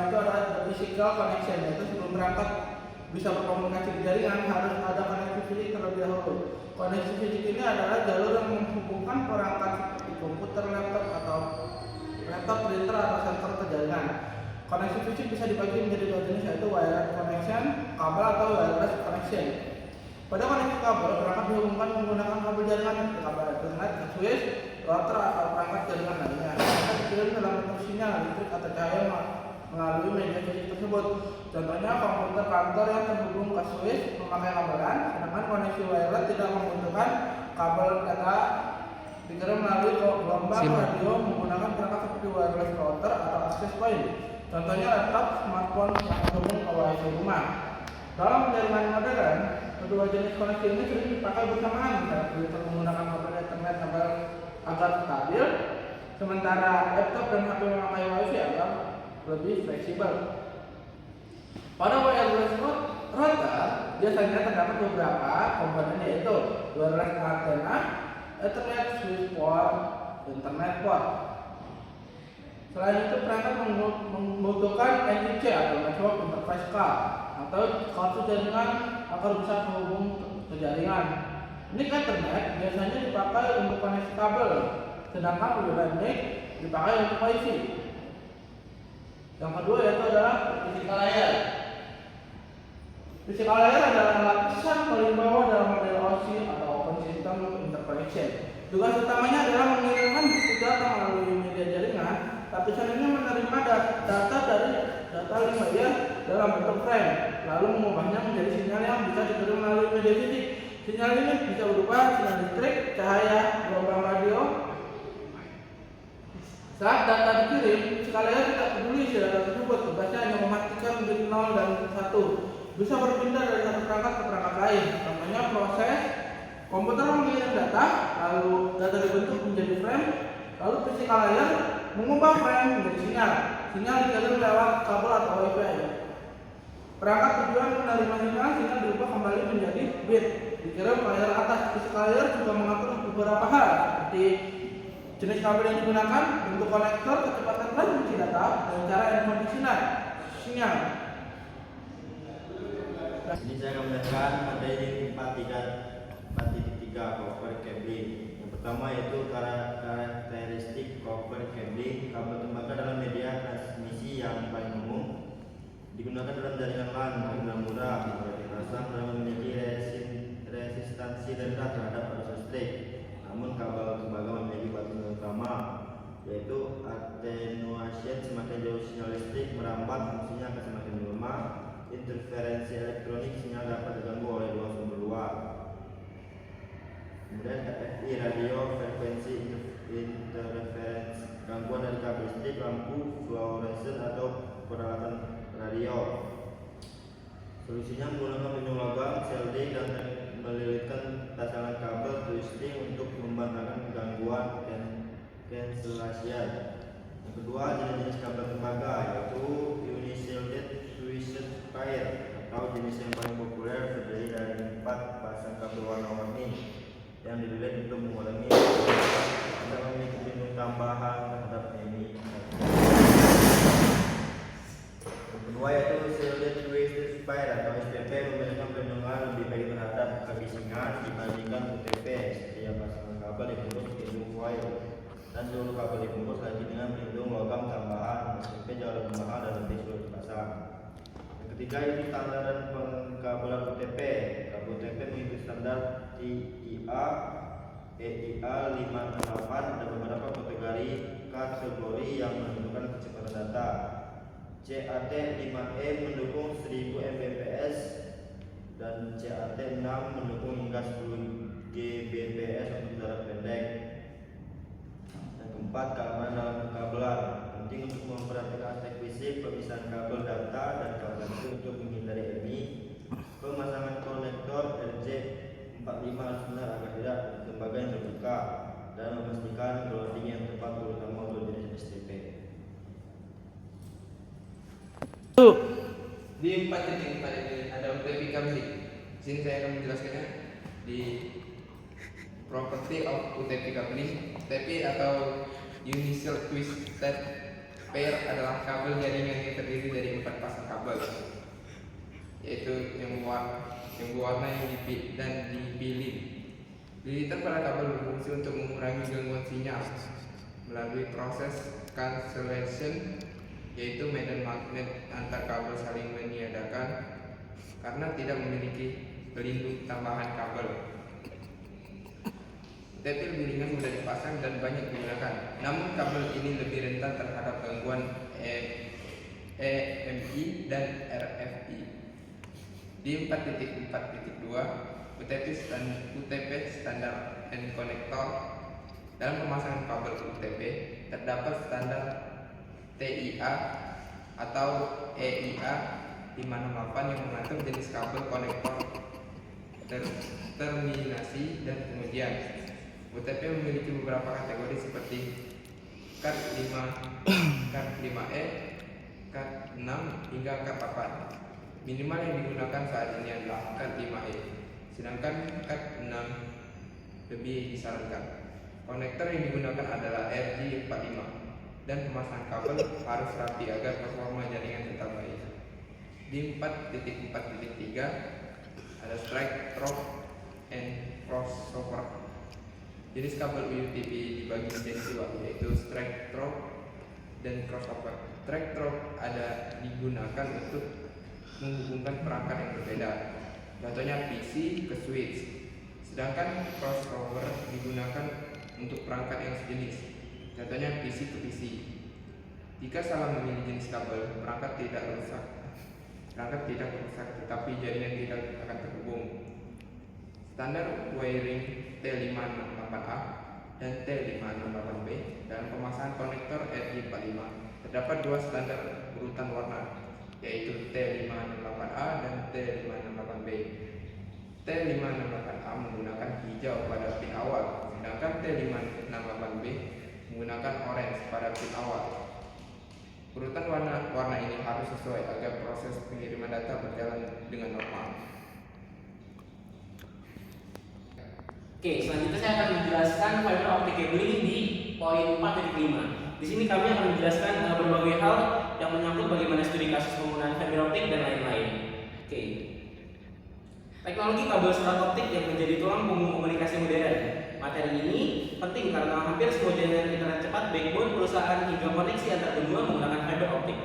pertama itu adalah the physical connection, yaitu sebelum berangkat bisa berkomunikasi di jaringan harus ada koneksi fisik terlebih dahulu. Koneksi fisik ini adalah jalur yang menghubungkan perangkat seperti komputer, laptop, printer atau sensor ke jaringan. Koneksi fisik bisa dibagi menjadi dua jenis, yaitu wired connection, kabel atau wireless connection. Pada koneksi kabel, perangkat dihubungkan menggunakan kabel jaringan seperti kabel Ethernet, switch, router atau perangkat jaringan lainnya. Mereka dikirim dalam bentuk sinyal listrik atau cahaya melalui media fisik tersebut. Contohnya komputer kantor yang terhubung ke switch memakai kabel LAN, sedangkan koneksi wireless tidak membutuhkan kabel data dikirim melalui gelombang radio menggunakan perangkat seperti wireless router atau access point. Contohnya laptop, smartphone yang terhubung ke WiFi rumah. Dalam jaringan modern, kedua jenis koneksi ini sering dipakai bersamaan, misalnya menggunakan kabel Ethernet agar stabil, sementara laptop dan HP memakai WiFi agar lebih fleksibel. Pada wireless router biasanya terdapat beberapa komponen, yaitu wireless antenna, Ethernet switch port, Internet port. Selain itu, perangkat membutuhkan NIC atau Network Interface Card atau kartu jaringan agar bisa terhubung ke jaringan. NIC Ethernet biasanya dipakai untuk koneksi kabel, sedangkan pilihan NIC dipakai untuk WiFi. Yang kedua yaitu adalah physical layer. Physical layer adalah lapisan paling bawah dalam model OSI atau Open System Interconnection. Tugas utamanya adalah mengirimkan bukti data melalui media jaringan. Lapisan ini menerima data dari data link layer dalam bentuk frame, lalu mengubahnya menjadi sinyal yang bisa dikirim melalui media fisik. Sinyal ini bisa berupa sinyal listrik, cahaya, gelombang radio. Saat data dikirim, physical layer tidak peduli isi data tersebut, tugasnya hanya memastikan menjadi 0 dan 1. Bisa berpindah dari satu perangkat ke perangkat lain. Contohnya proses komputer mengirim data, lalu data dibentuk menjadi frame, lalu physical layer mengubah frame menjadi sinyal. Sinyal dikirim lewat kabel atau WiFi. Perangkat tujuan menerima sinyal dirubah kembali menjadi bit, dikirim ke layer atas. Physical layer juga mengatur beberapa hal seperti jenis kabel yang digunakan, bentuk konektor, kecepatan transmisi data, dan cara incoming sinyal. Ini saya akan menjelaskan materi 4.3 copper cabling. Yang pertama yaitu karakteristik copper cabling. Kabel tembaga dalam media transmisi yang paling umum digunakan dalam jaringan LAN yang murah, dipasang dan memiliki resistansi rendah terhadap arus listrik. Namun kabel tembaga memiliki batasan utama, yaitu attenuation. Semakin jauh sinyal listrik merambat, fungsinya akan semakin melemah. Interferensi elektronik, sinyal dapat diganggu oleh dua sumber luar. Kemudian FFI, radio frekuensi interference, gangguan dari kabel listrik, lampu fluoresen atau peralatan radio. Solusinya menggunakan pelindung logam, CLD, dan melilitkan pasangan kabel twisting untuk membantahkan gangguan cancellation. Yang kedua, jenis kabel tembaga yaitu unishielded twisted pair atau jenis yang paling populer, terdiri dari 4 pasang kabel warna-warni yang dililit untuk mengurangi dan memiliki pelindung tambahan terhadap ini. Yang kedua yaitu shielded twisted pair atau STP, memiliki perlindungan lebih baik terhadap kebisingan dibandingkan UTP. Setiap pasangan kabel dibungkus pelindung foil dan seluruh kabel dibungkus lagi dengan pelindung logam tambahan. STP jauh lebih mahal dan lebih sulit dipasang. Yang ketiga ini standar dan pengkabelan UTP. Kabel UTP mengikuti standar TIA EIA 568 dan beberapa kategori yang menentukan kecepatan data. CAT 5E mendukung 1000 Mbps dan CAT 6 mendukung hingga 10 Gbps untuk jarak pendek. Yang keempat, keamanan dalam pengkabelan. Penting untuk memperhatikan aspek fisik, pemisahan kabel data dan kabel itu untuk menghindari EMI. Pemasangan konektor RJ45 harus benar agar tidak tembaga yang terbuka, dan memastikan grounding yang tepat terutama untuk jenis STP. Di 4.4 ini ada UTP cabling. Sini saya akan menjelaskannya di property of UTP cabling. UTP atau Universal Twisted Pair adalah kabel jaringan yang terdiri dari 4 pasang kabel, yaitu yang berwarna dan dipilih. Lilitan pada kabel berfungsi untuk mengurangi gangguan sinyal melalui proses cancellation, yaitu medan magnet antar kabel saling meniadakan karena tidak memiliki pelindung tambahan kabel. UTP lebih ringan, mudah dipasang dan banyak digunakan. Namun kabel ini lebih rentan terhadap gangguan EMI dan RFI. Di 4.4.2 UTP standar and connector. Dalam pemasangan kabel UTP terdapat standar TIA atau EIA 568 yang mengatur jenis kabel konektor, terminasi dan pengujian. UTP memiliki beberapa kategori seperti CAT 5, CAT 5E, CAT 6 hingga CAT 8. Minimal yang digunakan saat ini adalah CAT 5E, sedangkan CAT 6 lebih disarankan. Konektor yang digunakan adalah RJ45 dan pemasangan kabel harus rapi agar performa jaringan tetap baik. Di 4.4.3 ada strike, drop, and crossover. Jenis kabel UTP dibagi menjadi 2, yaitu strike, drop, dan crossover. Strike drop digunakan untuk menghubungkan perangkat yang berbeda, contohnya PC ke switch. Sedangkan crossover digunakan untuk perangkat yang sejenis, contohnya PC ke PC. Jika salah memilih jenis kabel, perangkat tidak rusak, tetapi jaringan tidak akan terhubung. Standar wiring T568A dan T568B dalam pemasangan konektor RJ45 terdapat 2 standar urutan warna, yaitu T568A dan T568B. T568A menggunakan hijau pada pin awal, sedangkan T568B menggunakan orange pada pin awal. Urutan warna ini harus sesuai agar proses pengiriman data berjalan dengan normal. Oke, selanjutnya saya akan menjelaskan fiber optic cabling di poin 4.5. Di sini kami akan menjelaskan berbagai hal yang menyangkut bagaimana studi kasus penggunaan fiber optik dan lain-lain. Oke. Teknologi kabel serat optik yang menjadi tulang punggung komunikasi modern. Materi ini penting karena hampir semua jaringan internet cepat, backbone, perusahaan hingga koneksi antar benua menggunakan fiber optik.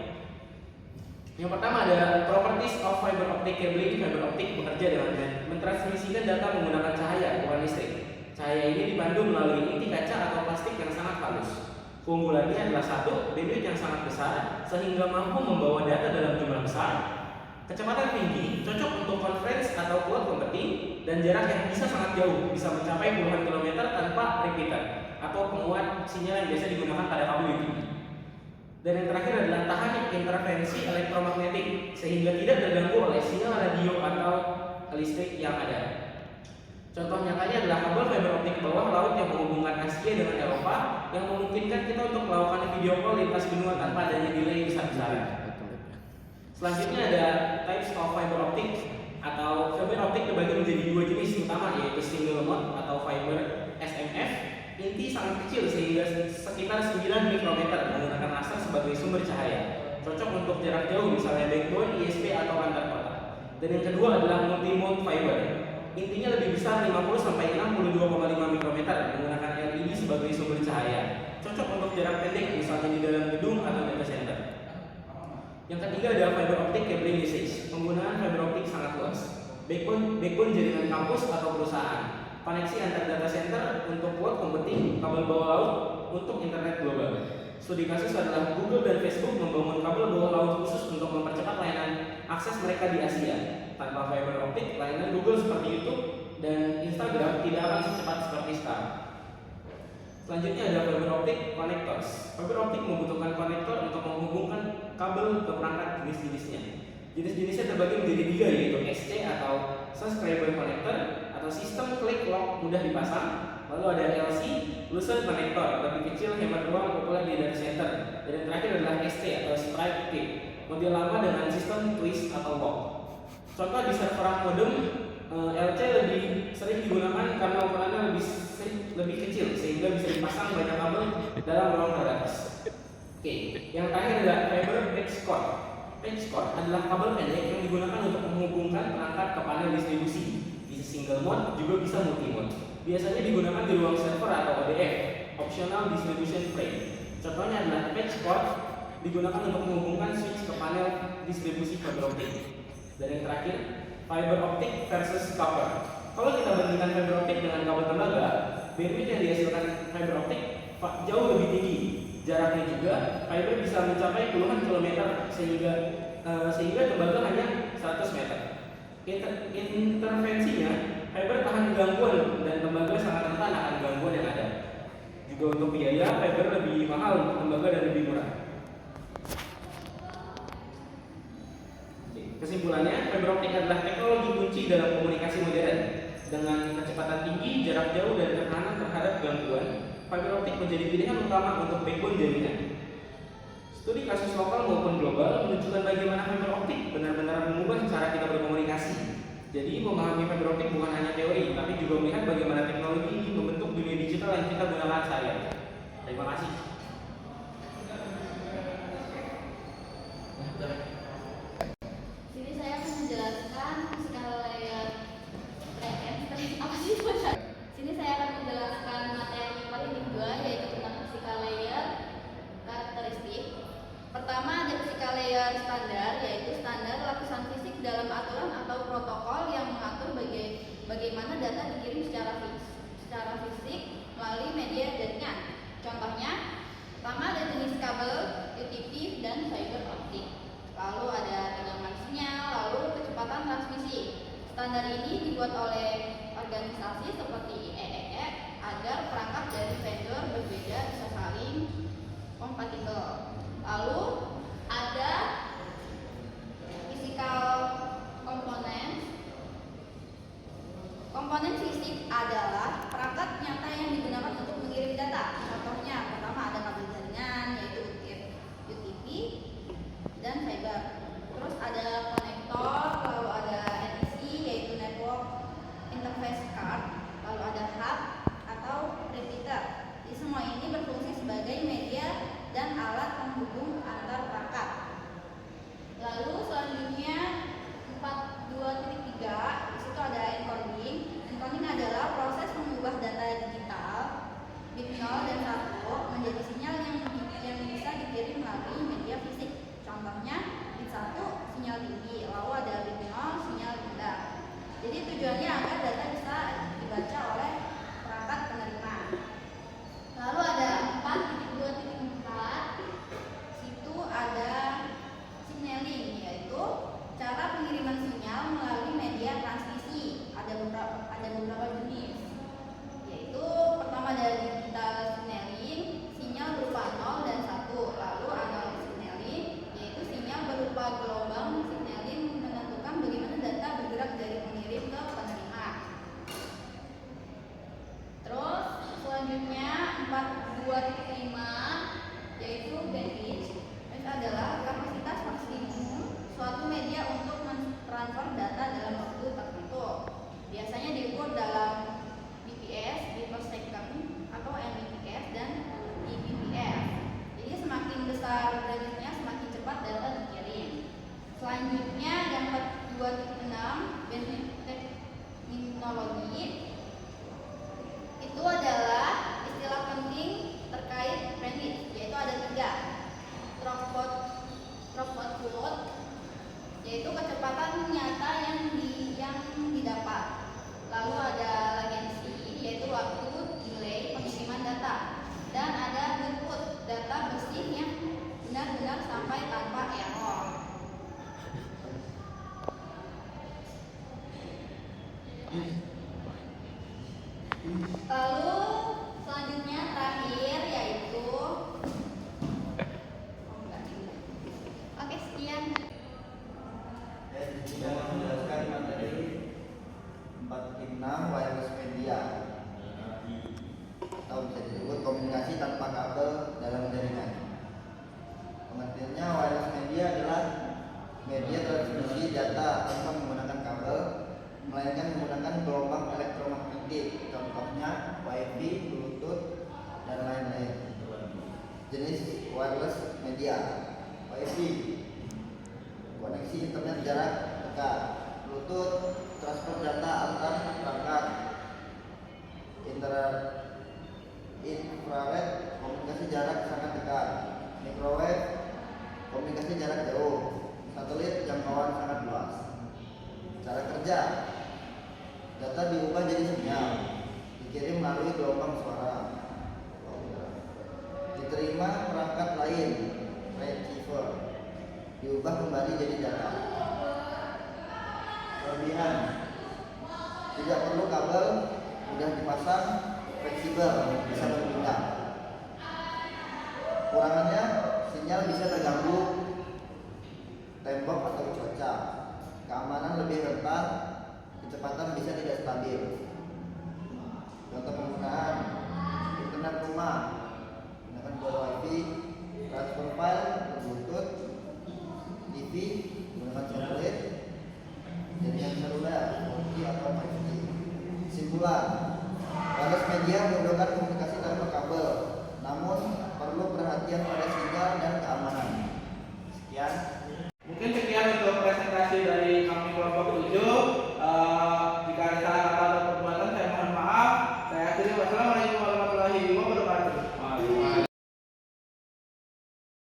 Yang pertama ada properties of fiber optic cabling. Fiber optik bekerja dengan mentransmisikan data menggunakan cahaya, bukan listrik. Cahaya ini dipandu melalui inti kaca atau plastik yang sangat halus. Keunggulannya adalah 1, bandwidth yang sangat besar sehingga mampu membawa data dalam jumlah besar. Kecepatan tinggi, cocok untuk conference atau cloud computing, dan jarak yang bisa sangat jauh, bisa mencapai puluhan kilometer tanpa repeater atau penguat sinyal yang biasa digunakan pada kabel UTP. Dan yang terakhir adalah tahan interferensi elektromagnetik sehingga tidak terganggu oleh sinyal radio atau listrik yang ada. Contoh nyatanya adalah kabel fiber optik bawah laut yang menghubungkan Asia dengan Eropa, yang memungkinkan kita untuk melakukan video call lintas benua tanpa adanya delay besar-besaran. Selanjutnya ada types of fiber optic, atau fiber optik terbagi menjadi 2 jenis utama, yaitu single mode atau fiber SMF. Inti sangat kecil sehingga sekitar 9 mikrometer, menggunakan laser sebagai sumber cahaya, cocok untuk jarak jauh misalnya backbone, ISP atau antar kota. Dan yang kedua adalah multi mode fiber. Intinya lebih besar 50-62,5 mikrometer, menggunakan LED sebagai sumber cahaya, cocok untuk jarak pendek misalnya di dalam gedung atau data center. Yang ketiga ada fiber optic cabling usage. Penggunaan fiber optik sangat luas. Backbone jaringan kampus atau perusahaan, koneksi antar data center untuk cloud computing, kabel bawah laut untuk internet global. Studi kasus adalah Google dan Facebook membangun kabel bawah laut khusus untuk mempercepat layanan akses mereka di Asia. Tanpa fiber optik, layanan Google seperti YouTube dan Instagram tidak akan secepat seperti sekarang. Selanjutnya ada fiber optic connectors. Fiber optik membutuhkan konektor untuk menghubungkan kabel ke perangkat jenis-jenisnya. Jenis-jenisnya terbagi menjadi 3, yaitu SC atau subscriber connector atau sistem klik lock mudah dipasang. Lalu ada LC, loosen connector, lebih kecil, hemat ruang, populer di data center. Dan yang terakhir adalah ST atau strike kit, model lama dengan sistem twist atau lock. Contoh di server modem, LC lebih sering digunakan karena ukurannya lebih kecil sehingga bisa dipasang banyak kabel dalam ruang terbatas. Oke, yang terakhir adalah fiber patch cord. Patch cord adalah kabel pendek yang digunakan untuk menghubungkan perangkat ke panel distribusi. Bisa single mode, juga bisa multi mode. Biasanya digunakan di ruang server atau ODF, optional distribution frame. Contohnya adalah patch cord digunakan untuk menghubungkan switch ke panel distribusi fiber optik. Dan yang terakhir, fiber optik versus copper. Kalau kita bandingkan fiber optik dengan kabel tembaga, bandwidth yang dihasilkan fiber optik jauh lebih tinggi. Jaraknya juga, fiber bisa mencapai puluhan kilometer sehingga tembaga hanya 100 meter. Intervensinya, fiber tahan gangguan dan tembaga sangat rentan akan gangguan yang ada. Juga untuk biaya, fiber lebih mahal untuk tembaga dan lebih murah. Kesimpulannya, fiber optik adalah teknologi kunci dalam komunikasi modern. Dengan kecepatan tinggi, jarak jauh, dan ketahanan terhadap gangguan, fiber optik menjadi pilihan utama untuk backbone jaringan. Studi kasus lokal maupun global menunjukkan bagaimana fiber optik benar-benar mengubah cara kita berkomunikasi. Jadi, memahami fiber optik bukan hanya teori, tapi juga melihat bagaimana teknologi ini membentuk dunia digital yang kita gunakan sehari-hari. Terima kasih. Sini saya akan menjelaskan physical layer apa sih bacaan? Sini saya akan menjelaskan materi paling kedua, yaitu tentang physical layer karakteristik. Pertama ada physical layer standar, yaitu standar lapisan fisik dalam aturan atau protokol yang mengatur bagaimana data dikirim secara fisik melalui media jaringan. Contohnya, pertama ada jenis kabel UTP dan fiber optik. Lalu ada tegangan sinyal, lalu kecepatan transmisi. Standar ini dibuat oleh organisasi seperti IEEE agar perangkat dari vendor berbeda bisa saling kompatibel. Lalu ada physical components. Komponen fisik adalah perangkat nyata yang digunakan untuk mengirim data. Contohnya, pertama ada kabel jaringan yaitu UTP dan fiber. Terus ada konektor, lalu ada NIC yaitu network interface card, lalu ada hub atau repeater. Jadi semua ini berfungsi sebagai media dan alat penghubung antar perangkat. Lalu selanjutnya 4.2.3, di situ ada encoding. Encoding adalah proses mengubah data digital bit 0 dan 1 menjadi sinyal yang bisa dikirim melalui media fisik. Contohnya bit 1 sinyal tinggi, lalu ada bit 0 sinyal rendah. Jadi tujuannya agar data bisa dibaca oleh perangkat penerima. Lalu ada 4.2.4, situ ada signaling, yaitu cara pengiriman sinyal melalui media transmisi. Ada beberapa jenis, yaitu pertama ada digital signaling, sinyal berupa 0 dan 1. Lalu analog signaling, yaitu sinyal berupa gelombang signaling menentukan bagaimana data bergerak dari pengirim ke penerima. Terus selanjutnya 4.2.5, yaitu bandwidth. Ini adalah kapasitas maksimum suatu media untuk mentransfer data dalam waktu tertentu. Biasanya diukur dalam bps, bit per second, atau mbps dan dbps. Jadi semakin besar bandwidthnya, semakin cepat data dikirim. Selanjutnya yang 4.2.6, bandwidth teknologi. Itu adalah istilah penting terkait bandwidth, yaitu ada 3. Throughput float, yaitu kecepatan nyata yang didapat. Lalu ada latency, yaitu waktu delay pengiriman data. Dan ada throughput, data bersih yang benar-benar sampai tanpa error. Lalu selanjutnya terakhir yaitu oke, sekian. Sudah menjelaskan materi 4.6 wireless media atau bisa disebut komunikasi tanpa kabel dalam jaringan. Pengertiannya, wireless media adalah media transmisi data tanpa menggunakan kabel, melainkan menggunakan gelombang elektromagnetik. Contohnya Wi-Fi, Bluetooth, dan lain-lain. jenis wireless media. Wi-Fi, koneksi internet jarak dekat. Bluetooth, transfer data antar perangkat. Infrared, komunikasi jarak sangat dekat. Microwave, komunikasi jarak jauh. Satelit, jangkauan sangat luas. Cara kerja, data diubah jadi sinyal, dikirim melalui gelombang suara, diterima perangkat lain, receiver, diubah kembali jadi data. Kelebihan, tidak perlu kabel, mudah dipasang, fleksibel, bisa berpindah. Kurangannya, sinyal bisa terganggu tembok atau cuaca. Keamanan lebih rentan, kecepatan bisa tidak stabil. Contoh penggunaan: internet rumah menggunakan bola Wi-Fi, transfer file Bluetooth, TV menggunakan satelit, jaringan seluler, 4G atau 5G. Kesimpulan: wireless media memudahkan komunikasi tanpa kabel, namun perlu perhatian pada sinyal dan keamanan. Sekian.